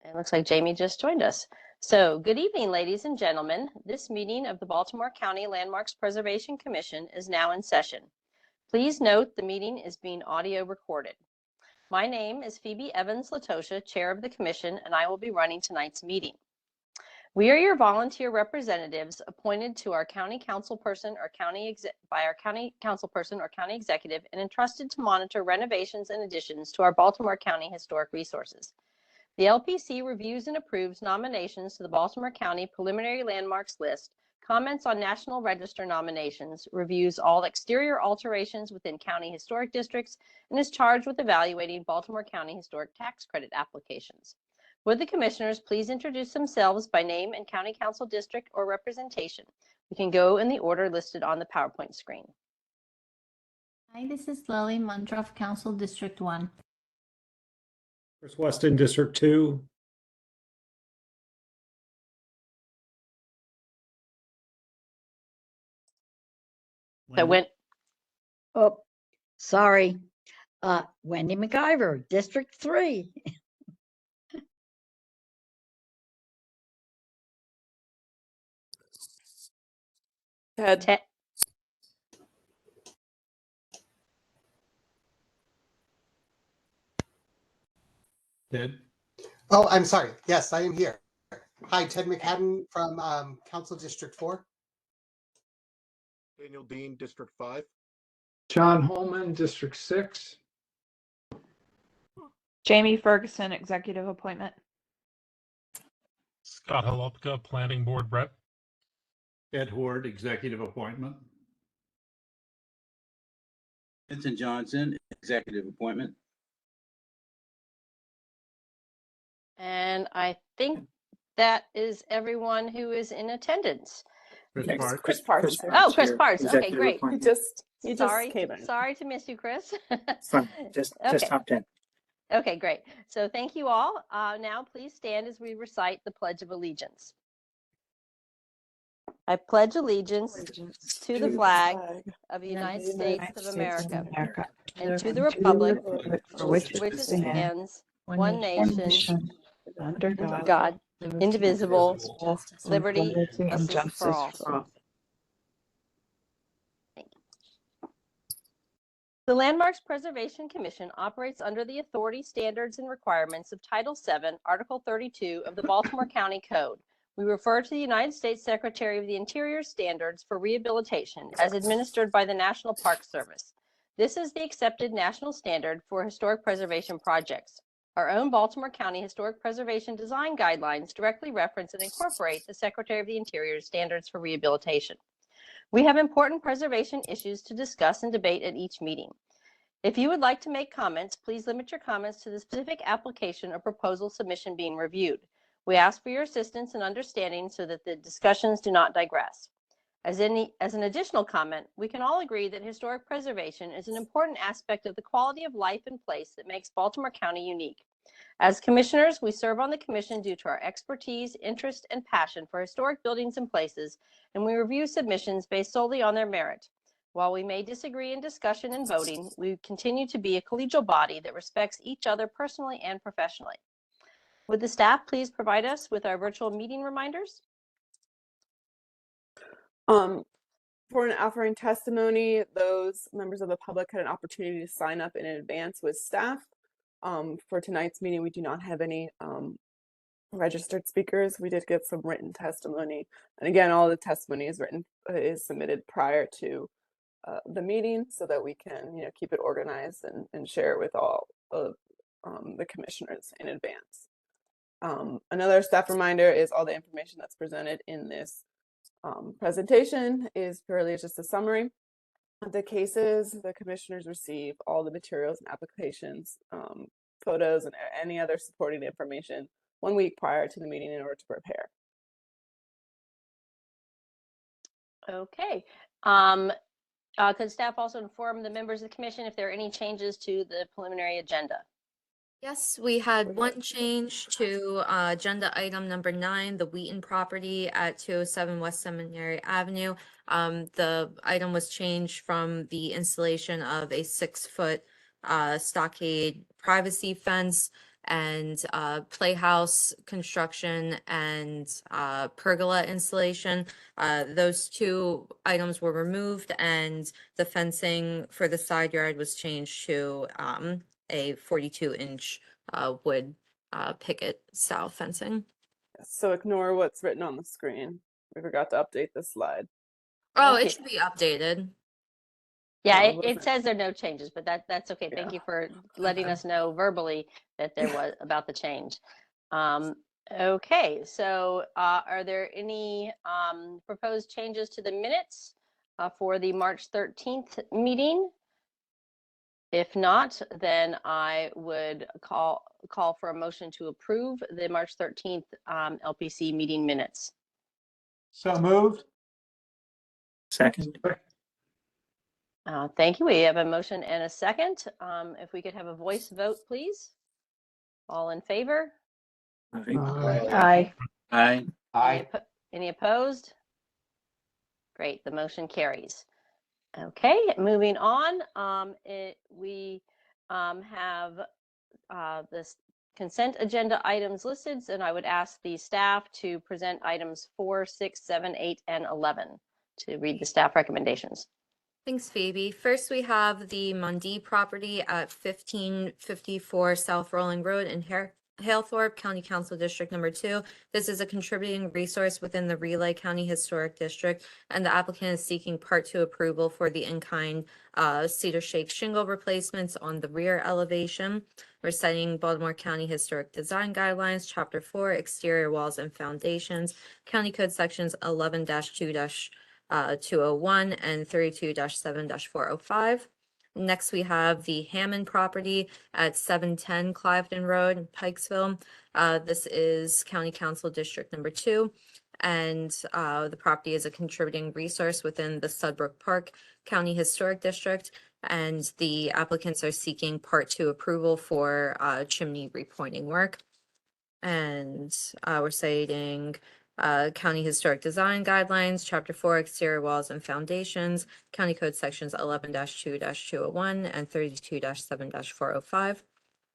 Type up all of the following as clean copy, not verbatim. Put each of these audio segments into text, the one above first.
It looks like Jamie just joined us. So good evening, ladies and gentlemen. This meeting of the Baltimore County Landmarks Preservation Commission is now in session. Please note the meeting is being audio recorded. My name is Phoebe Evans-Latosha, Chair of the Commission, and I will be running tonight's meeting. We are your volunteer representatives appointed to our county councilperson or county executive and entrusted to monitor renovations and additions to our Baltimore County historic resources. The LPC reviews and approves nominations to the Baltimore County Preliminary Landmarks List, comments on National Register nominations, reviews all exterior alterations within county historic districts, and is charged with evaluating Baltimore County historic tax credit applications. Would the commissioners please introduce themselves by name and county council district or representation? We can go in the order listed on the PowerPoint screen. Hi, this is Lily Mundroff, Council District 1. Chris Weston, District 2. Oh, sorry. Wendy McIver, District 3. Ted. Ted. Oh, I'm sorry. Yes, I am here. Hi, Ted McHadden from Council District 4. Daniel Dean, District 5. John Holman, District 6. Jamie Ferguson, Executive Appointment. Scott Holupka, Planning Board Rep. Ed Horde, Executive Appointment. Vincent Johnson, Executive Appointment. And I think that is everyone who is in attendance. Chris Parks. Oh, Chris Parks. Okay, great. You just Sorry came in. Sorry to miss you, Chris. Fine. Just hopped in. Okay, great. So thank you all. Now please stand as we recite the Pledge of Allegiance. I pledge allegiance to the flag of the United States of America and to the republic for which it stands, one nation, under God, indivisible, liberty and justice for all. Thank you. The Landmarks Preservation Commission operates under the authority, standards, and requirements of Title VII, Article 32 of the Baltimore County Code. We refer to the United States Secretary of the Interior Standards for Rehabilitation as administered by the National Park Service. This is the accepted national standard for historic preservation projects. Our own Baltimore County Historic Preservation Design Guidelines directly reference and incorporate the Secretary of the Interior's standards for rehabilitation. We have important preservation issues to discuss and debate at each meeting. If you would like to make comments, please limit your comments to the specific application or proposal submission being reviewed. We ask for your assistance and understanding so that the discussions do not digress. As an additional comment, we can all agree that historic preservation is an important aspect of the quality of life and place that makes Baltimore County unique. As commissioners, we serve on the commission due to our expertise, interest, and passion for historic buildings and places, and we review submissions based solely on their merit. While we may disagree in discussion and voting, we continue to be a collegial body that respects each other personally and professionally. Would the staff please provide us with our virtual meeting reminders? For an offering testimony, those members of the public had an opportunity to sign up in advance with staff. For tonight's meeting, we do not have any registered speakers. We did get some written testimony. And again, all the testimony is submitted prior to the meeting so that we can keep it organized and share it with all of the commissioners in advance. Another staff reminder is all the information that's presented in this presentation is purely just a summary of the cases. The commissioners receive all the materials and applications, photos, and any other supporting information 1 week prior to the meeting in order to prepare. Okay. Could staff also inform the members of the commission if there are any changes to the preliminary agenda? Yes, we had one change to agenda item number 9, the Wheaton property at 207 West Seminary Avenue. The item was changed from the installation of a 6-foot stockade privacy fence and playhouse construction and pergola installation. Those two items were removed, and the fencing for the side yard was changed to a 42-inch wood picket style fencing. So ignore what's written on the screen. We forgot to update this slide. Oh, Thank it you. should be updated. Yeah, Oh, it wasn't- says there are no changes, but that's okay. Thank you for letting us know verbally that there was about the change. Okay, so are there any proposed changes to the minutes for the March 13th meeting? If not, then I would call for a motion to approve the March 13th LPC meeting minutes. So moved. Second. Thank you. We have a motion and a second. If we could have a voice vote, please. All in favor? Aye. Aye. Any opposed? Great, the motion carries. Okay, moving on. We have this consent agenda items listed, and I would ask the staff to present items 4, 6, 7, 8, and 11 to read the staff recommendations. Thanks, Phoebe. First, we have the Mundy property at 1554 South Rolling Road in Halethorpe, County Council District Number 2. This is a contributing resource within the Relay County Historic District, and the applicant is seeking Part 2 approval for the in-kind cedar shake shingle replacements on the rear elevation. We're citing Baltimore County Historic Design Guidelines, Chapter 4, Exterior Walls and Foundations, County Code Sections 11-2- 201 and 32-7-405. Next, we have the Hammond property at 710 Cliveden Road, Pikesville. This is County Council District Number 2, and the property is a contributing resource within the Sudbrook Park County Historic District, and the applicants are seeking Part 2 approval for chimney repointing work. And we're citing County Historic Design Guidelines, Chapter 4, Exterior Walls and Foundations, County Code Sections 11-2-201 and 32-7-405.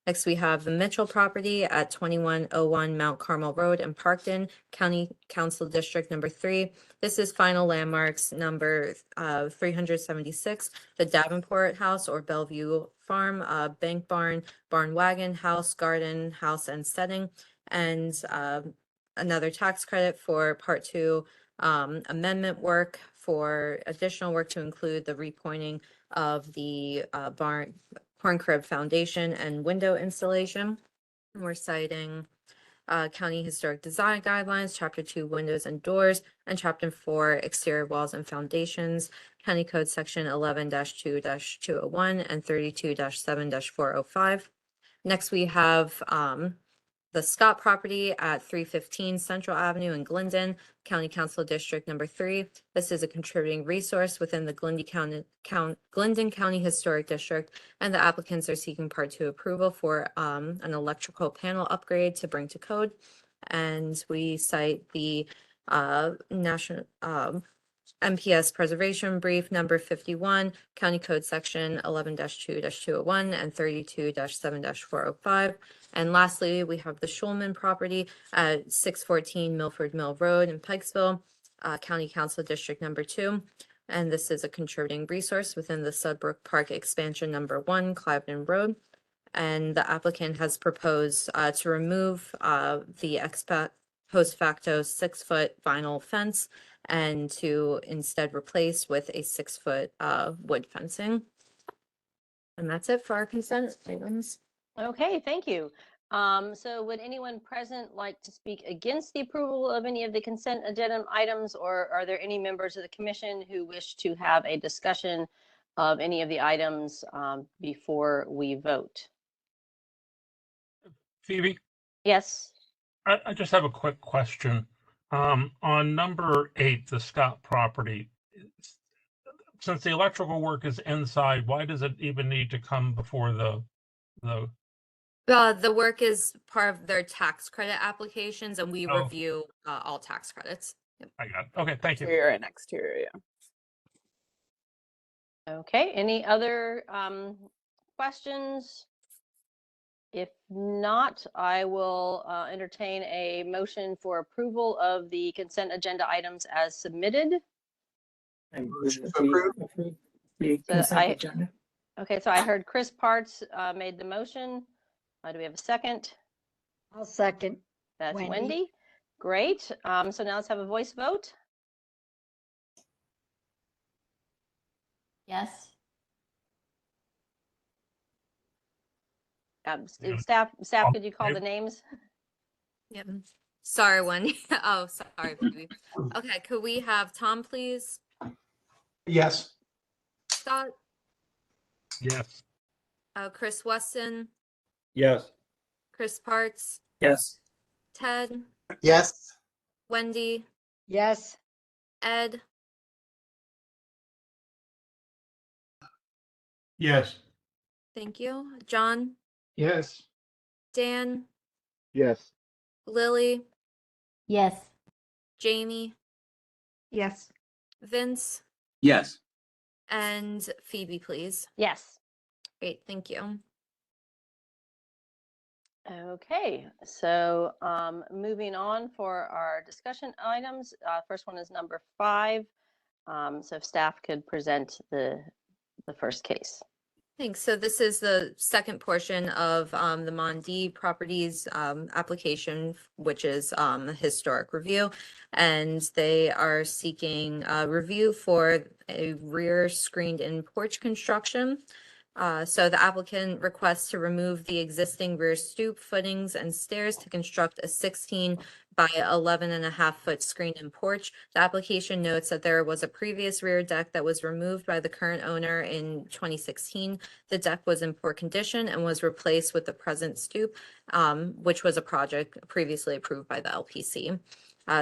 Next, we have the Mitchell property at 2101 Mount Carmel Road in Parkton, County Council District Number 3. This is Final Landmarks number 376, the Davenport House or Bellevue Farm, Bank Barn, Barn Wagon, House, Garden, House, and Setting, and another tax credit for Part 2 amendment work for additional work to include the repointing of the corn crib foundation and window installation. We're citing County Historic Design Guidelines, Chapter 2, Windows and Doors, and Chapter 4, Exterior Walls and Foundations, County Code Section 11-2-201 and 32-7-405. Next, we have the Scott property at 315 Central Avenue in Glendon, County Council District Number 3. This is a contributing resource within the Glendon County Historic District, and the applicants are seeking Part 2 approval for an electrical panel upgrade to bring to code. And we cite the National MPS Preservation Brief Number 51, County Code Section 11-2-201 and 32-7-405. And lastly, we have the Schulman property at 614 Milford Mill Road in Pikesville, County Council District Number 2. And this is a contributing resource within the Sudbrook Park Expansion Number 1, Cliveden Road. And the applicant has proposed to remove the post facto 6-foot vinyl fence and to instead replace with a 6-foot wood fencing. And that's it for our consent items. Okay, thank you. So would anyone present like to speak against the approval of any of the consent agenda items, or are there any members of the commission who wish to have a discussion of any of the items before we vote? Phoebe, Yes. I just have a quick question. On number 8, the Scott property, since the electrical work is inside, why does it even need to come before the The work is part of their tax credit applications, and we Oh. review all tax credits. Yep. I got it. Okay, thank you. Interior and exterior, yeah. Okay, any other questions If not, I will entertain a motion for approval of the consent agenda items as submitted. I move that To we approve. approve the So consent agenda. Okay, so I heard Chris Parts made the motion. Do we have a second? I'll second. That's Wendy. Wendy. Great. So now let's have a voice vote. Yes. Yeah. Staff, could you call the names? Yep. Sorry, Wendy. Oh, sorry, baby. Okay, could we have Tom, please? Yes. Scott, Yes. Chris Weston, Yes. Chris Parts, Yes. Ted, Yes. Wendy, Yes. Ed, Yes. thank you. John, Yes. Dan, Yes. Lily, Yes. Jamie, Yes. Vince, Yes. and Phoebe, please. Yes. Great, thank you. Okay, so moving on for our discussion items. First one is number 5. So if staff could present the first case. Thanks. So this is the second portion of the Mondi Properties application, which is a historic review. And they are seeking review for a rear screened-in porch construction. So the applicant requests to remove the existing rear stoop, footings, and stairs to construct a 16 by 11.5-foot screened-in porch. The application notes that there was a previous rear deck that was removed by the current owner in 2016. The deck was in poor condition and was replaced with the present stoop, which was a project previously approved by the LPC.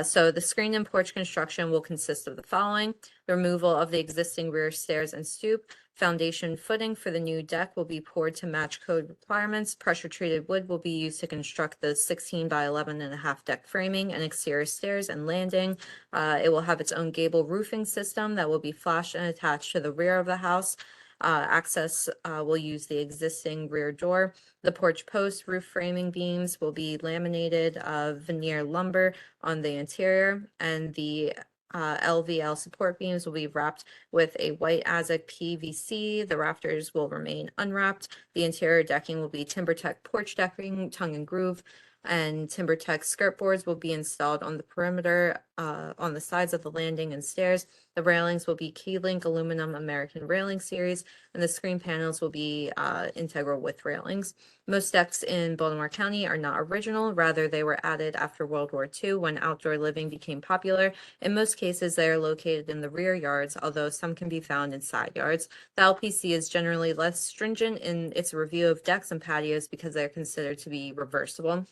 So the screened-in porch construction will consist of the following: the removal of the existing rear stairs and stoop. Foundation footing for the new deck will be poured to match code requirements. Pressure treated wood will be used to construct the 16 by 11.5 deck framing and exterior stairs and landing. It will have its own gable roofing system that will be flashed and attached to the rear of the house. Access will use the existing rear door. The porch post roof framing beams will be laminated veneer lumber on the interior, and the LVL support beams will be wrapped with a white AZEK PVC. The rafters will remain unwrapped. The interior decking will be TimberTech porch decking, tongue and groove, and TimberTech skirt boards will be installed on the perimeter on the sides of the landing and stairs. The railings will be Key-Link aluminum American railing series, and the screen panels will be integral with railings. Most decks in Baltimore County are not original. Rather, they were added after World War II when outdoor living became popular. In most cases, they are located in the rear yards, although some can be found in side yards. The LPC is generally less stringent in its review of decks and patios because they are considered to be reversible.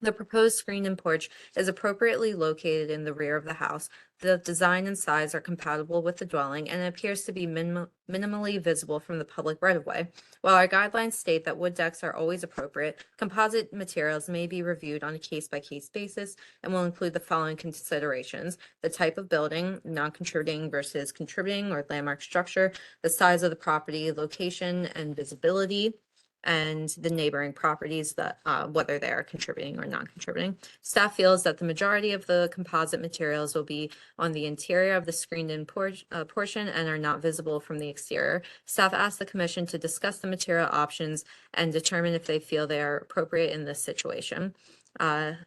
The proposed screened-in porch is appropriately located in the rear of the house. The design and size are compatible with the dwelling, and it appears to be minimally visible from the public right-of-way. While our guidelines state that wood decks are always appropriate, composite materials may be reviewed on a case-by-case basis and will include the following considerations: the type of building, non-contributing versus contributing or landmark structure, the size of the property, location, and visibility, and the neighboring properties, that whether they are contributing or non-contributing. Staff feels that the majority of the composite materials will be on the interior of the screened-in portion and are not visible from the exterior. Staff asked the commission to discuss the material options and determine if they feel they are appropriate in this situation.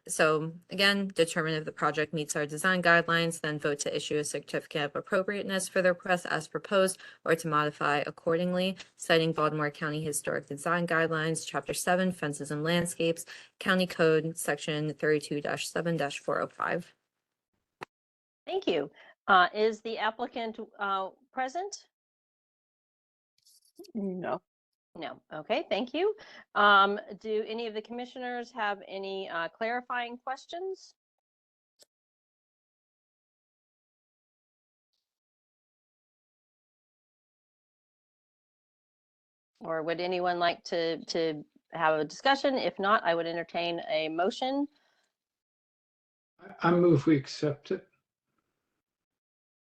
So again, determine if the project meets our design guidelines, then vote to issue a certificate of appropriateness for the request as proposed or to modify accordingly, citing Baltimore County Historic Design Guidelines, Chapter 7, Fences and Landscapes, County Code, Section 32-7-405. Thank you. Is the applicant present? No. No. Okay, thank you. Do any of the commissioners have any clarifying questions? Or would anyone like to have a discussion? If not, I would entertain a motion. I move we accept it.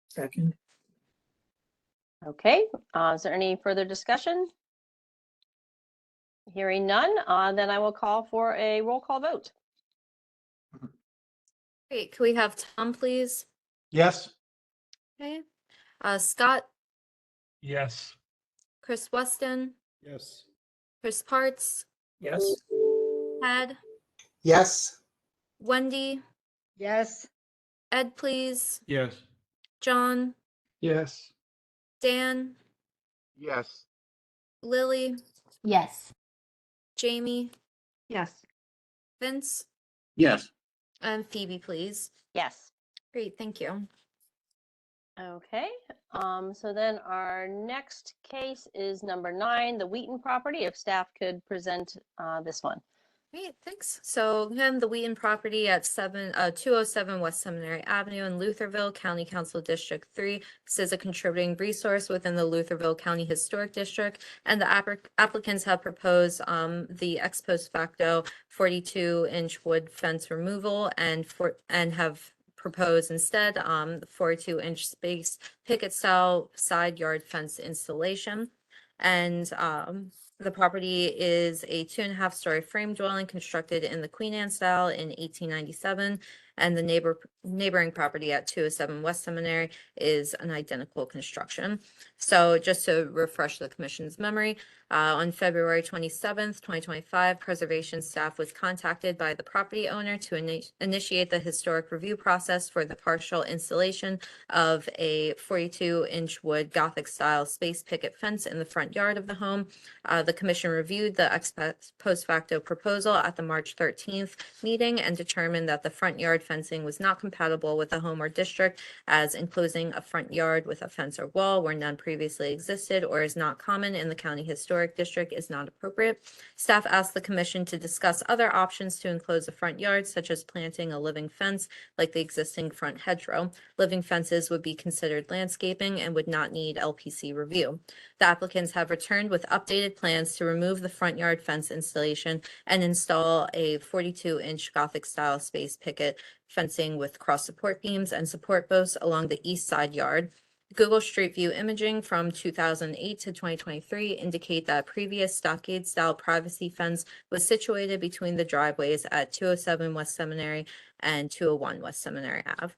Second. Okay, is there any further discussion? Hearing none, then I will call for a roll call vote. Great. Can we have Tom, please? Yes. Okay. Scott, Yes. Chris Weston, Yes. Chris Parts, Yes. Ted, Yes. Wendy, Yes. Ed, please, Yes. John, Yes. Dan, Yes. Lily, Yes. Jamie, Yes. Vince, Yes. and Phoebe, please. Yes. Great, thank you. Okay, so then our next case is number 9, the Wheaton property. If staff could present this one. Great, thanks. So again, the Wheaton property at 207 West Seminary Avenue in Lutherville, County Council District 3. This is a contributing resource within the Lutherville County Historic District, and the applicants have proposed the ex post facto 42-inch wood fence removal and have proposed instead 42-inch space picket style side yard fence installation. And the property is a 2.5-story frame dwelling constructed in the Queen Anne style in 1897, and the neighboring property at 207 West Seminary is an identical construction. So just to refresh the commission's memory, on February 27th, 2025, preservation staff was contacted by the property owner to initiate the historic review process for the partial installation of a 42-inch wood Gothic style space picket fence in the front yard of the home. The commission reviewed the ex post facto proposal at the March 13th meeting and determined that the front yard fencing was not compatible with the home or district, as enclosing a front yard with a fence or wall where none previously existed or is not common in the county historic district is not appropriate. Staff asked the commission to discuss other options to enclose a front yard, such as planting a living fence like the existing front hedgerow. Living fences would be considered landscaping and would not need LPC review. The applicants have returned with updated plans to remove the front yard fence installation and install a 42-inch Gothic style space picket fencing with cross support beams and support posts along the east side yard. Google Street View imaging from 2008 to 2023 indicate that previous stockade style privacy fence was situated between the driveways at 207 West Seminary and 201 West Seminary Ave.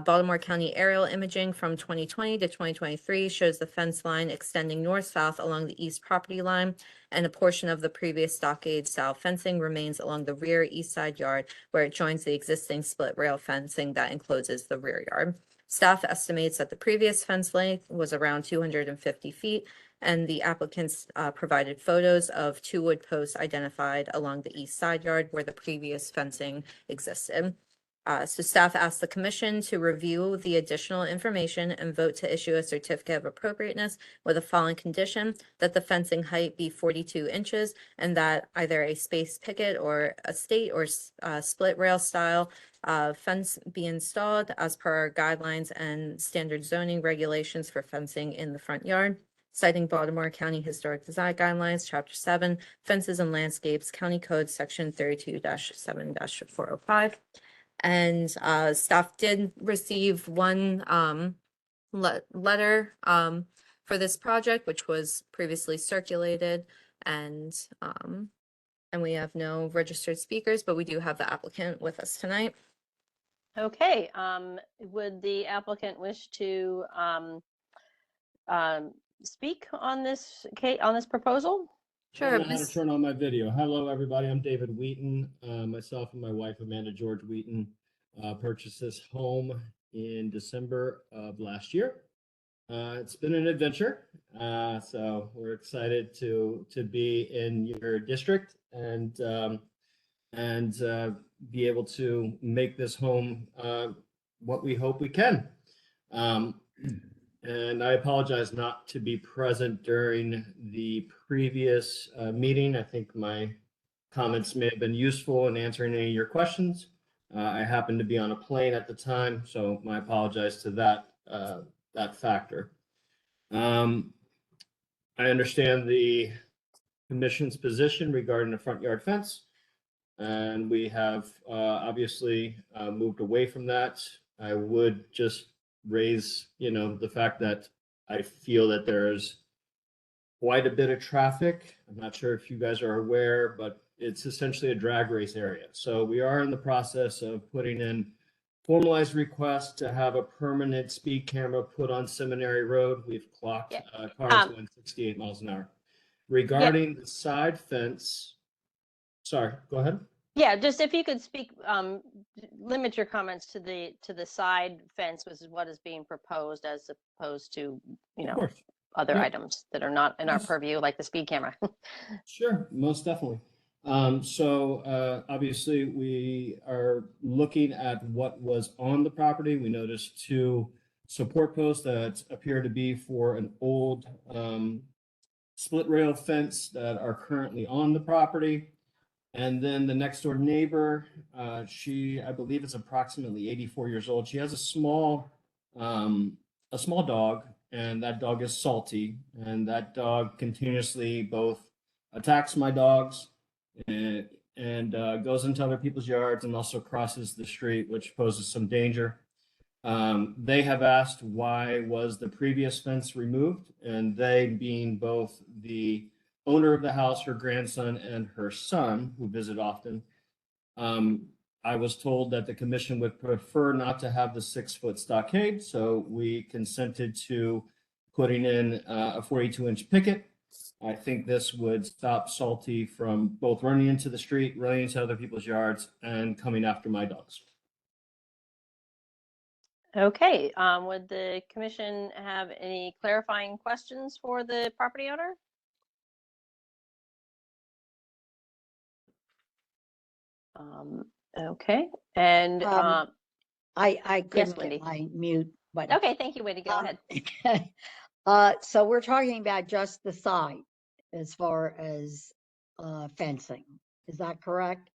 Baltimore County aerial imaging from 2020 to 2023 shows the fence line extending north-south along the east property line, and a portion of the previous stockade-style fencing remains along the rear east side yard where it joins the existing split rail fencing that encloses the rear yard. Staff estimates that the previous fence length was around 250 feet, and the applicants provided photos of 2 wood posts identified along the east side yard where the previous fencing existed. So staff asked the commission to review the additional information and vote to issue a certificate of appropriateness with the following condition: that the fencing height be 42 inches and that either a space picket or a state or split rail style fence be installed as per our guidelines and standard zoning regulations for fencing in the front yard. Citing Baltimore County Historic Design Guidelines, Chapter 7, Fences and Landscapes, County Code, Section 32-7-405. And staff did receive one letter for this project, which was previously circulated, and we have no registered speakers, but we do have the applicant with us tonight. Okay, would the applicant wish to speak on this proposal? I Sure. don't know how to turn on my video. Hello, everybody. I'm David Wheaton. Myself and my wife, Amanda George Wheaton, purchased this home in December of last year. It's been an adventure. So we're excited to be in your district and be able to make this home what we hope we can. And I apologize not to be present during the previous meeting. I think my comments may have been useful in answering any of your questions. I happened to be on a plane at the time, so my apologize to that factor. I understand the commission's position regarding the front yard fence, and we have obviously moved away from that. I would just raise, the fact that I feel that there's quite a bit of traffic. I'm not sure if you guys are aware, but it's essentially a drag race area. So we are in the process of putting in formalized requests to have a permanent speed camera put on Seminary Road. We've clocked cars going 68 miles an hour. Regarding the side fence, sorry, go ahead. Yeah, just if you could speak, limit your comments to the side fence, which is what is being proposed, as opposed to, you Of know, course. other Yeah. items that are not in our Yes. purview, like the speed camera. Sure, most definitely. Obviously we are looking at what was on the property. We noticed two support posts that appear to be for an old split rail fence that are currently on the property. And then the next door neighbor, she, I believe, is approximately 84 years old. She has a small dog, and that dog is Salty, and that dog continuously both attacks my dogs and goes into other people's yards and also crosses the street, which poses some danger. They have asked why was the previous fence removed, and they being both the owner of the house, her grandson, and her son, who visit often. I was told that the commission would prefer not to have the 6-foot stockade, so we consented to putting in a 42-inch picket. I think this would stop Salty from both running into the street, running into other people's yards, and coming after my dogs. Okay, would the commission have any clarifying questions for the property owner? Okay, and I couldn't Wendy. get my mute button. okay, thank you, Wendy. Go ahead. So we're talking about just the side as far as fencing. Is that correct?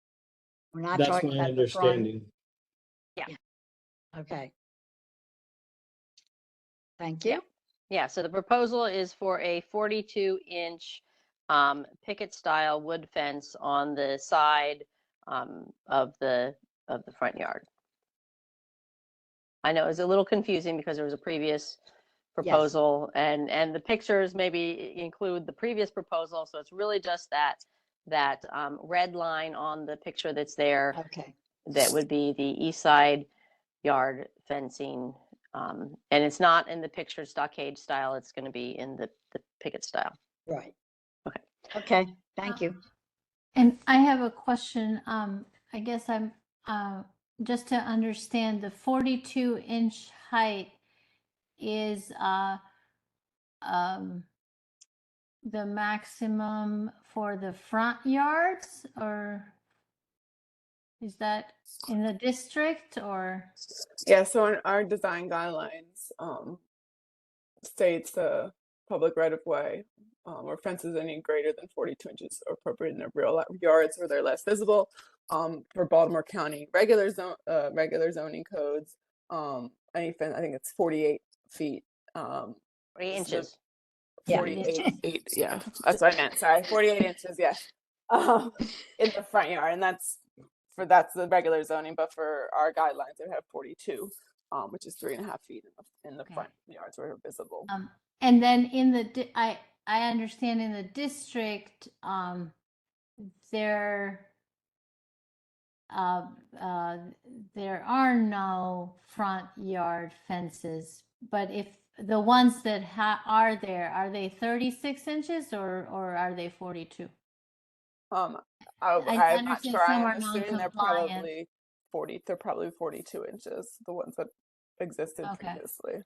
We're not That's talking my about the front. understanding. Okay. Thank you. Yeah, so the proposal is for a 42-inch picket style wood fence on the side of the front yard. I know it was a little confusing because there was a previous proposal, and the pictures maybe include the previous proposal, so it's really just that red line on the picture that's there. Okay. That would be the east side yard fencing. And it's not in the picture stockade style, it's going to be in the picket style. Right. Okay. Okay. Thank you. And I have a question. I guess I'm just to understand the 42-inch height is the maximum for the front yards, or is that in the district, or? Yeah, so in our design guidelines, states the public right of way or fences any greater than 42 inches are appropriate in their real yards where they're less visible. For Baltimore County regular zoning codes, any fence, I think it's 48 feet. 48 inches. 48, yeah, that's what I meant. Sorry, 48 inches, yes, in the front yard, and that's the regular zoning. But for our guidelines, it would have 42, which is 3.5 feet in the front yards where they're visible. And then in the I understand in the district, there are no front yard fences, but if the ones that are there, are they 36 inches or are they 42? I'm understand not sure. some I'm are assuming they're non-compliant. probably 40. They're probably 42 inches. The ones that existed previously.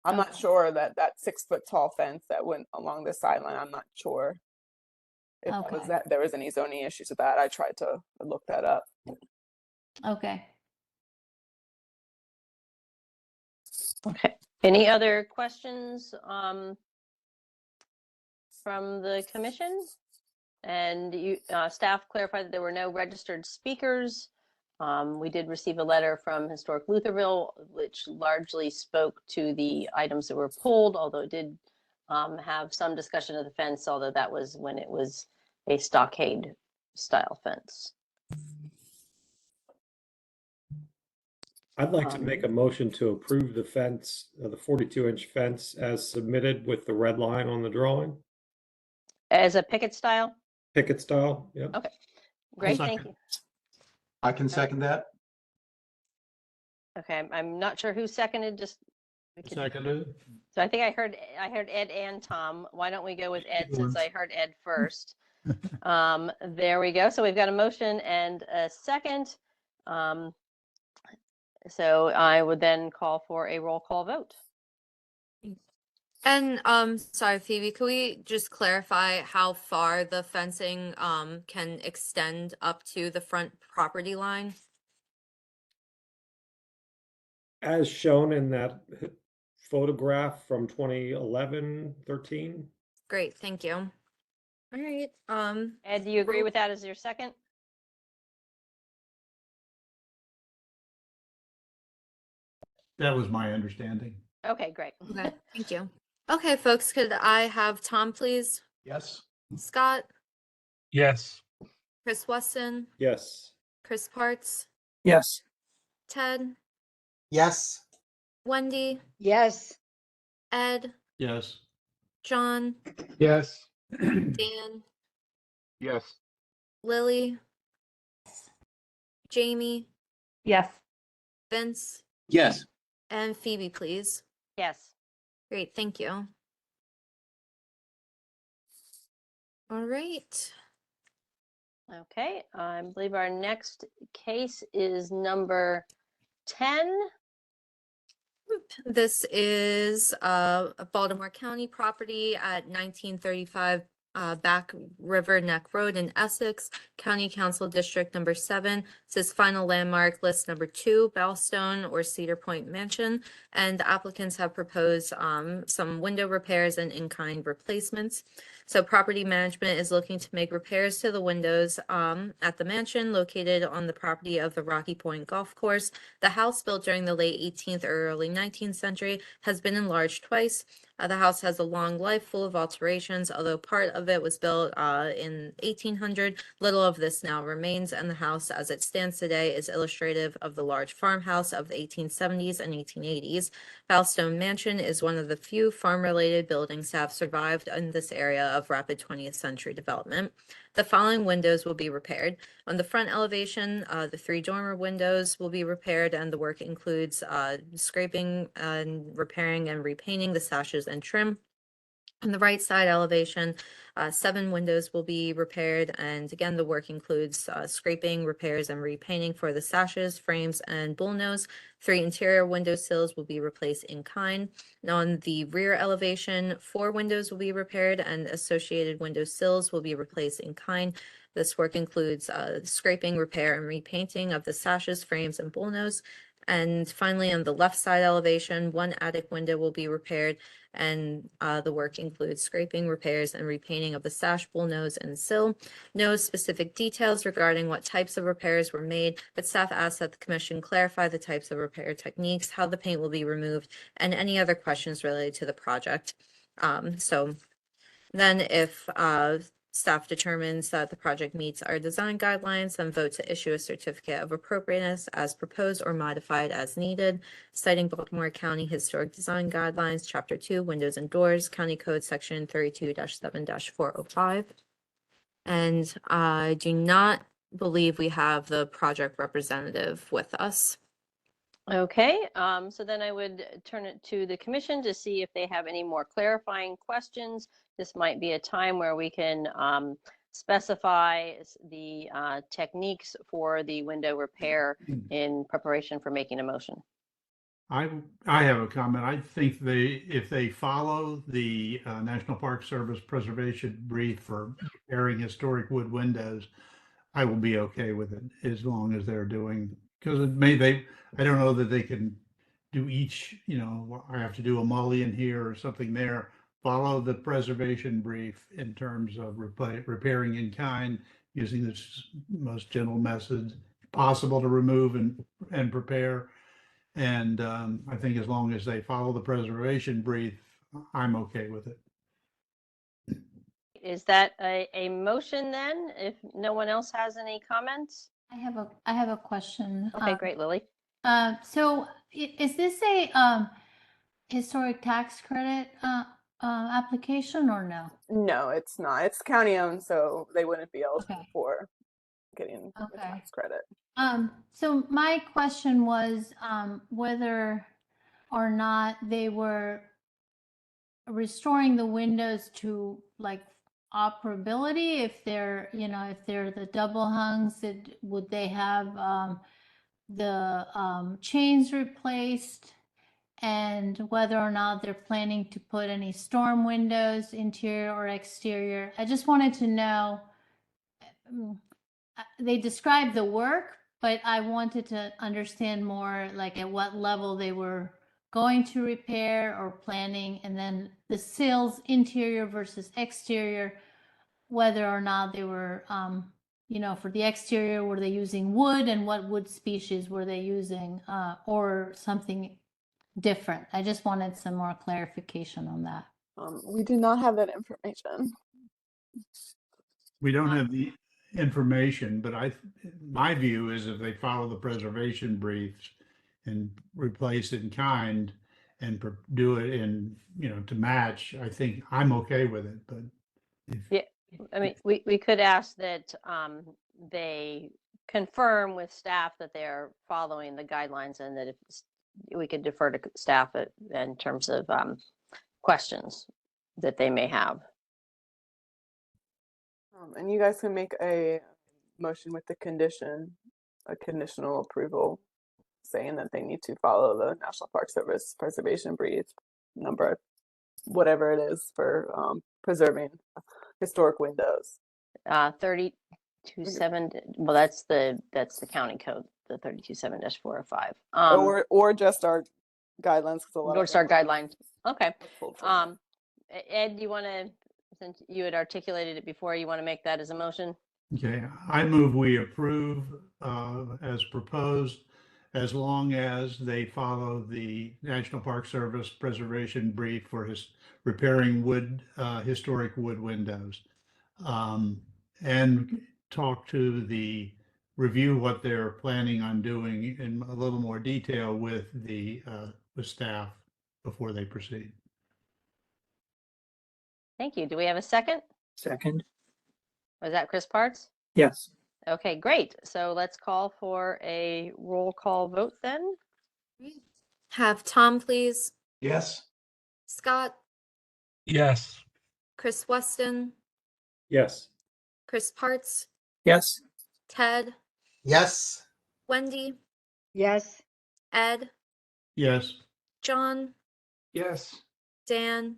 I'm not sure that 6-foot tall fence that went along the sideline. I'm not sure if there was any zoning issues with that. I tried to look that up. Okay. Okay. Any other questions from the commission? And you staff clarified that there were no registered speakers. We did receive a letter from Historic Lutherville, which largely spoke to the items that were pulled, although it did have some discussion of the fence, although that was when it was a stockade style fence. I'd like to make a motion to approve the fence, the 42-inch fence as submitted with the red line on the drawing, As a picket style? picket style. Yep. Okay, great, thank second. you. I can second that. Okay, I'm not sure who seconded, just. we could- Seconded. So I think I heard Ed and Tom. Why don't we go with Ed since I heard Ed first? There we go. So we've got a motion and a second. So I would then call for a roll call vote. And sorry, Phoebe, could we just clarify how far the fencing can extend up to the front property line? As shown in that photograph from 2011, 13. Great, thank you. All right. Ed, do you agree with that as your second? That was my understanding. Okay, great. Okay, thank you. Okay, folks, could I have Tom, please? Yes. Scott, Yes. Chris Weston, Yes. Chris Parts, Yes. Ted, Yes. Wendy, Yes, Ed, Yes. John, Yes. Dan, Yes. Lily, Jamie, Yes. Vince, Yes. and Phoebe, please. Yes. Great, thank you. All right. Okay, I believe our next case is number 10. This is a Baltimore County property at 1935 Back River Neck Road in Essex, County Council District number 7. This is final landmark list number 2, Bellstone or Cedar Point Mansion. And the applicants have proposed some window repairs and in-kind replacements. So property management is looking to make repairs to the windows at the mansion located on the property of the Rocky Point Golf Course. The house, built during the late 18th or early 19th century, has been enlarged twice. The house has a long life full of alterations, although part of it was built in 1800. Little of this now remains, and the house as it stands today is illustrative of the large farmhouse of the 1870s and 1880s. Bellstone Mansion is one of the few farm-related buildings to have survived in this area of rapid 20th century development. The following windows will be repaired. On the front elevation, the 3 dormer windows will be repaired, and the work includes scraping and repairing and repainting the sashes and trim. On the right side elevation, 7 windows will be repaired, and again, the work includes scraping, repairs, and repainting for the sashes, frames, and bullnose. 3 interior window sills will be replaced in kind. And on the rear elevation, 4 windows will be repaired, and associated window sills will be replaced in kind. This work includes scraping, repair, and repainting of the sashes, frames, and bullnose. And finally, on the left side elevation, 1 attic window will be repaired, and the work includes scraping, repairs, and repainting of the sash, bullnose, and sill. No specific details regarding what types of repairs were made, but staff asks that the commission clarify the types of repair techniques, how the paint will be removed, and any other questions related to the project. So then if staff determines that the project meets our design guidelines, then vote to issue a certificate of appropriateness as proposed or modified as needed, citing Baltimore County Historic Design Guidelines, Chapter 2, Windows and Doors, County Code Section 32-7-405. And I do not believe we have the project representative with us. Okay, so then I would turn it to the commission to see if they have any more clarifying questions. This might be a time where we can specify the techniques for the window repair in preparation for making a motion. I have a comment. I think if they follow the National Park Service preservation brief for repairing historic wood windows, I will be okay with it as long as they're doing, because I don't know that they can do each, I have to do a mullion here or something there. Follow the preservation brief in terms of repairing in kind, using the most gentle methods possible to remove and prepare. And I think as long as they follow the preservation brief, I'm okay with it. Is that a motion then, if no one else has any comments? I have a question. Okay, great, Lily. So is this a historic tax credit application or no? No, it's not. It's county owned, so they wouldn't be eligible Okay. for getting the Okay. tax credit. So my question was whether or not they were restoring the windows to like operability. If they're, you know, if they're the double hungs, would they have the chains replaced? And whether or not they're planning to put any storm windows, interior or exterior. I just wanted to know, they described the work, but I wanted to understand more like at what level they were going to repair or planning, and then the sills interior versus exterior, whether or not they were, you know, for the exterior, were they using wood and what wood species were they using, or something different? I just wanted some more clarification on that. We do not have that information. We don't have the information, but my view is if they follow the preservation briefs and replace in kind and do it in, you know, to match, I think I'm okay with it, but Yeah, I mean, we could ask that they confirm with staff that they're following the guidelines, and that if we could defer to staff in terms of questions that they may have. And you guys can make a motion with the condition, a conditional approval, saying that they need to follow the National Park Service preservation brief number, whatever it is for preserving historic windows. 32.7. Well, that's the county code, the 32.7-405. Or just our guidelines, because a lot Or of just our them are guidelines. Okay. pulled from Ed, do you want to, since you had articulated it before, you want to make that as a motion? okay, I move we approve as proposed, as long as they follow the National Park Service preservation brief for repairing historic wood windows. And talk to review what they're planning on doing in a little more detail with with staff before they proceed. Thank you. Do we have a second? Second. Was that Chris Parts? Yes. Okay, great. So let's call for a roll call vote then. Have Tom, please. Yes. Scott, Yes. Chris Weston, Yes. Chris Parts, Yes. Ted, Yes. Wendy, Yes, Ed, Yes. John, Yes. Dan,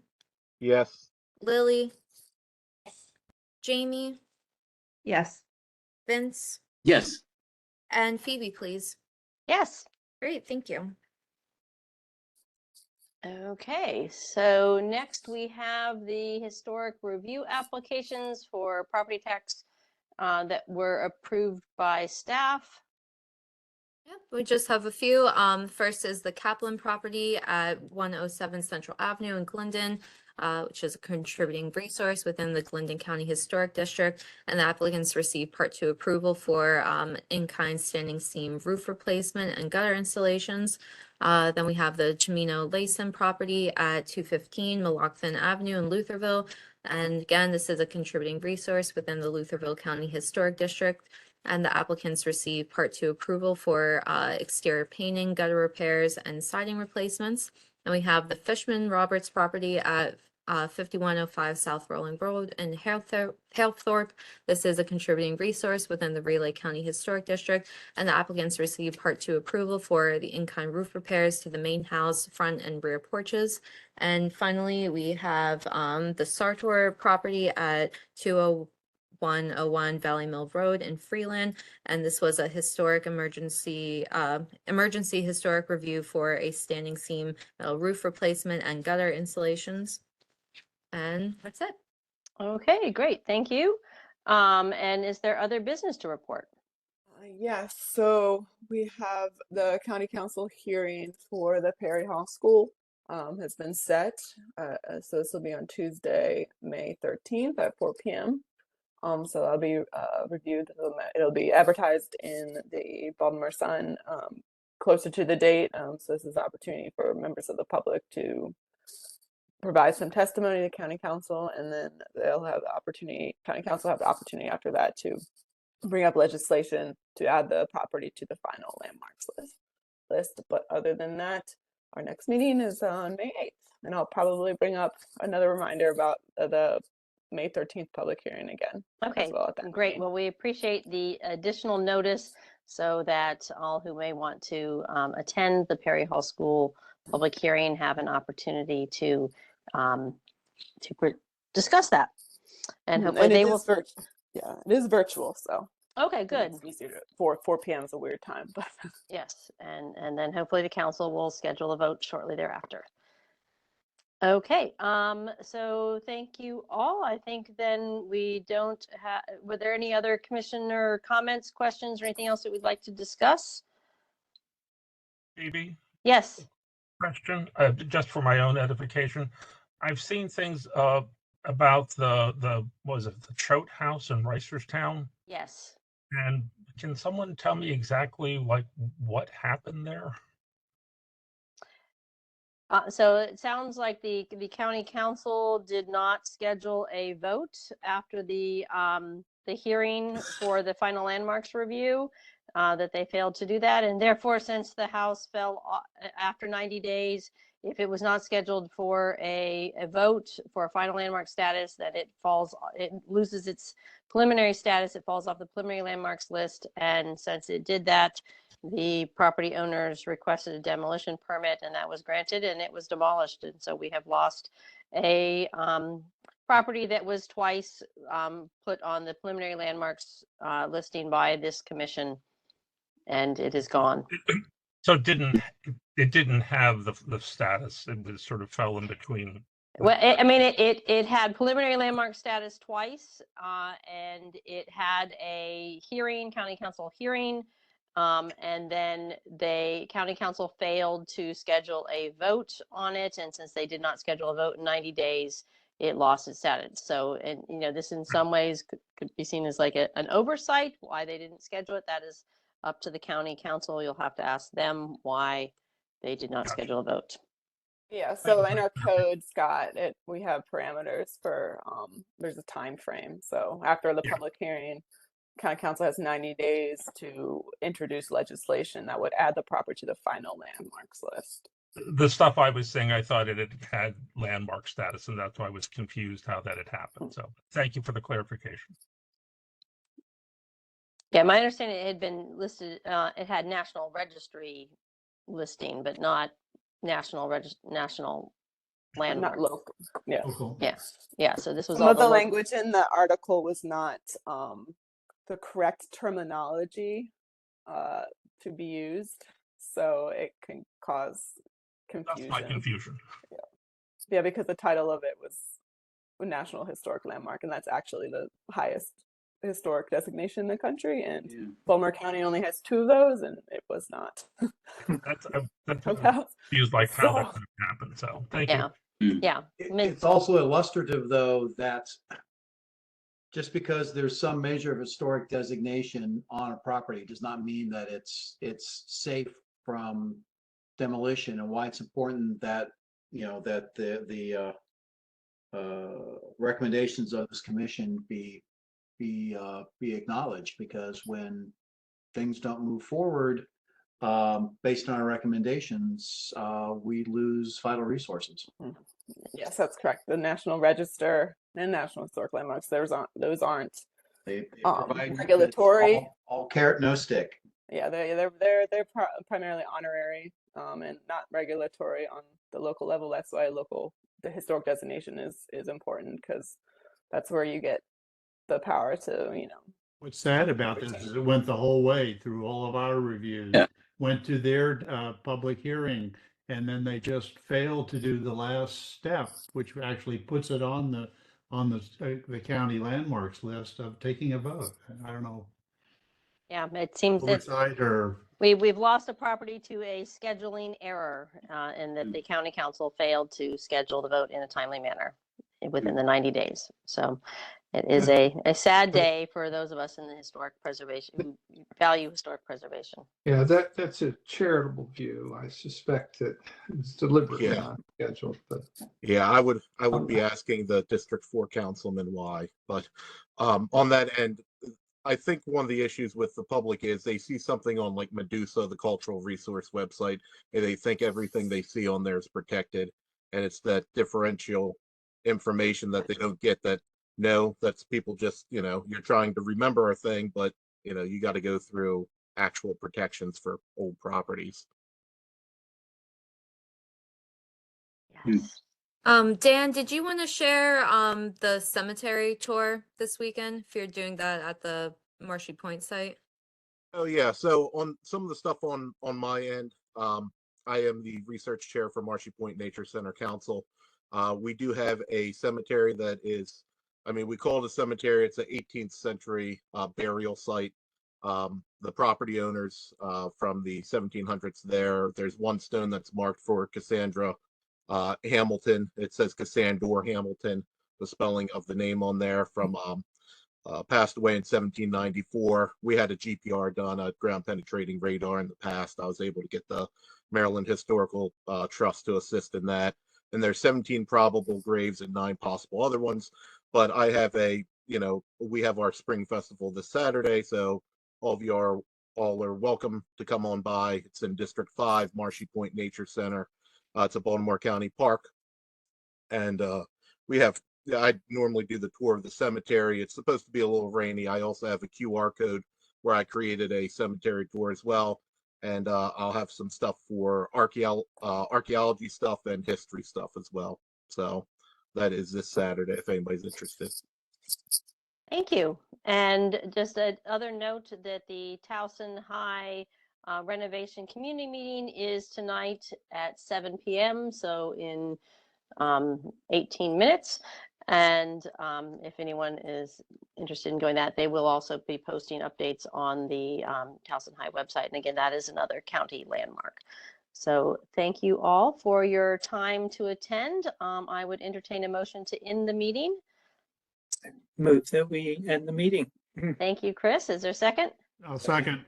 Yes. Lily, Jamie, Yes. Vince, Yes. and Phoebe, please. Yes. Great, thank you. Okay, so next we have the historic review applications for property tax that were approved by staff. Yep, we just have a few. First is the Kaplan property at 107 Central Avenue in Glendon, which is a contributing resource within the Glendon County Historic District. And the applicants received Part 2 approval for in-kind standing seam roof replacement and gutter installations. Then we have the Chimino Layson property at 215 Meloxton Avenue in Lutherville. And again, this is a contributing resource within the Lutherville County Historic District. And the applicants received Part 2 approval for exterior painting, gutter repairs, and siding replacements. And we have the Fishman Roberts property at 5105 South Rolling Road in Halethorpe. This is a contributing resource within the Relay County Historic District. And the applicants received Part 2 approval for the in-kind roof repairs to the main house, front and rear porches. And finally, we have the Sartor property at 20101 Valley Mill Road in Freeland. And this was a historic emergency historic review for a standing seam metal roof replacement and gutter installations. And that's it. Okay, great. Thank you. And is there other business to report? Yes, so we have the county council hearing for the Perry Hall School has been set. So this will be on Tuesday, May 13th at 4 p.m. So that'll be reviewed. It'll be advertised in the Baltimore Sun closer to the date. So this is an opportunity for members of the public to provide some testimony to county council, and then they'll have the opportunity, county council will have the opportunity after that to bring up legislation to add the property to the final landmarks list. But other than that, our next meeting is on May 8th, and I'll probably bring up another reminder about the May 13th public hearing again. Okay, as well at that great. meeting. Well, we appreciate the additional notice so that all who may want to attend the Perry Hall School public hearing have an opportunity to discuss that. And hopefully And they it will. is yeah, it is virtual, so Okay, good. it's easier to 4 p.m. is a weird time, but Yes, and then hopefully the council will schedule a vote shortly thereafter. Okay, so thank you all. I think then we don't have, were there any other commissioner comments, questions, or anything else that we'd like to discuss? Phoebe, Yes, question, just for my own edification. I've seen things about the what was it, the Choate House in Reisterstown, yes. and can someone tell me exactly like what happened there? So it sounds like the county council did not schedule a vote after the hearing for the final landmarks review, that they failed to do that. And therefore, since the house fell after 90 days, if it was not scheduled for a vote for a final landmark status, that it loses its preliminary status, it falls off the preliminary landmarks list. And since it did that, the property owners requested a demolition permit, and that was granted, and it was demolished. And so we have lost a property that was twice put on the preliminary landmarks listing by this commission, and it is gone. So it didn't have the status. It was sort of fell in between. Well, it had preliminary landmark status twice, and it had a hearing, county council hearing. And then county council failed to schedule a vote on it. And since they did not schedule a vote in 90 days, it lost its status. So, and this in some ways could be seen as like an oversight, why they didn't schedule it. That is up to the county council. You'll have to ask them why they did not schedule a vote. yeah. So in our code, Scott, we have parameters for there's a time frame. So after the public hearing, county council has 90 days to introduce legislation that would add the property to the final landmarks list. The stuff I was saying, I thought it had landmark status, and that's why I was confused how that had happened. So thank you for the clarification. Yeah, my understanding, it had been listed, it had national registry listing, but not national landmark. Not local. Yeah. Local. Yeah. So this was Some all of the local. language in the article was not the correct terminology to be used, so it can cause confusion. That's my confusion. Yeah, because the title of it was National Historic Landmark, and that's actually the highest historic designation in the country, and Baltimore County only has 2 of those, and it was not. That's confused like how that could have happened. So thank you. Yeah. It's also illustrative, though, that just because there's some measure of historic designation on a property does not mean that it's safe from demolition, and why it's important that that the recommendations of this commission be acknowledged, because when things don't move forward based on our recommendations, we lose vital resources. Yes, that's correct. The National Register and National Historic Landmarks, those aren't they provide regulatory. All carrot, no stick. Yeah, they're primarily honorary and not regulatory on the local level. That's why the historic designation is important, because that's where you get the power to What's sad about this is it went the whole way through all of our reviews, went to their public hearing, and then they just failed to do the last step, which actually puts it on the county landmarks list of taking a vote. I don't know. Yeah, it seems that we've lost a property to a scheduling error, and that the county council failed to schedule the vote in a timely manner within the 90 days. So It is a sad day for those of us in the historic preservation who value historic preservation. Yeah, that's a charitable view. I suspect that it's deliberately Yeah. not scheduled, but Yeah, I would be asking the District 4 councilman why, but on that end, I think one of the issues with the public is they see something on like Medusa, the cultural resource website, and they think everything they see on there is protected, and it's that differential information that they don't get that no, that's people just, you're trying to remember a thing, but you got to go through actual protections for old properties. Yes. Dan, did you want to share the cemetery tour this weekend if you're doing that at the Marshy Point site? Oh yeah, so on some of the stuff on my end, I am the research chair for Marshy Point Nature Center Council. We do have a cemetery that is, we call it a cemetery. It's an 18th century burial site. The property owners from the 1700s there's one stone that's marked for Cassandra Hamilton. It says Cassandor Hamilton, the spelling of the name on there, from passed away in 1794. We had a GPR done, a ground penetrating radar, in the past. I was able to get the Maryland Historical Trust to assist in that. And there's 17 probable graves and 9 possible other ones. But I have we have our spring festival this Saturday, so all of you are welcome to come on by. It's in District 5, Marshy Point Nature Center. It's a Baltimore County park. And I normally do the tour of the cemetery. It's supposed to be a little rainy. I also have a QR code where I created a cemetery tour as well. And I'll have some stuff for archaeology stuff and history stuff as well. So that is this Saturday if anybody's interested. Thank you. And just another note that the Towson High renovation community meeting is tonight at 7 p.m. So in 18 minutes. And if anyone is interested in going that, they will also be posting updates on the Towson High website. And again, that is another county landmark. So thank you all for your time to attend. I would entertain a motion to end the meeting. Move that we end the meeting. Thank you, Chris. Is there a second? I'll second.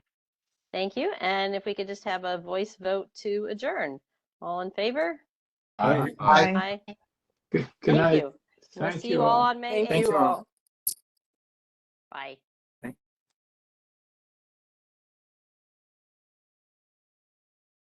Thank you. And if we could just have a voice vote to adjourn. All in favor? Aye. Aye. good Thank night. you. We'll Thank see you you all all. on May Thank 8th. you all. Bye.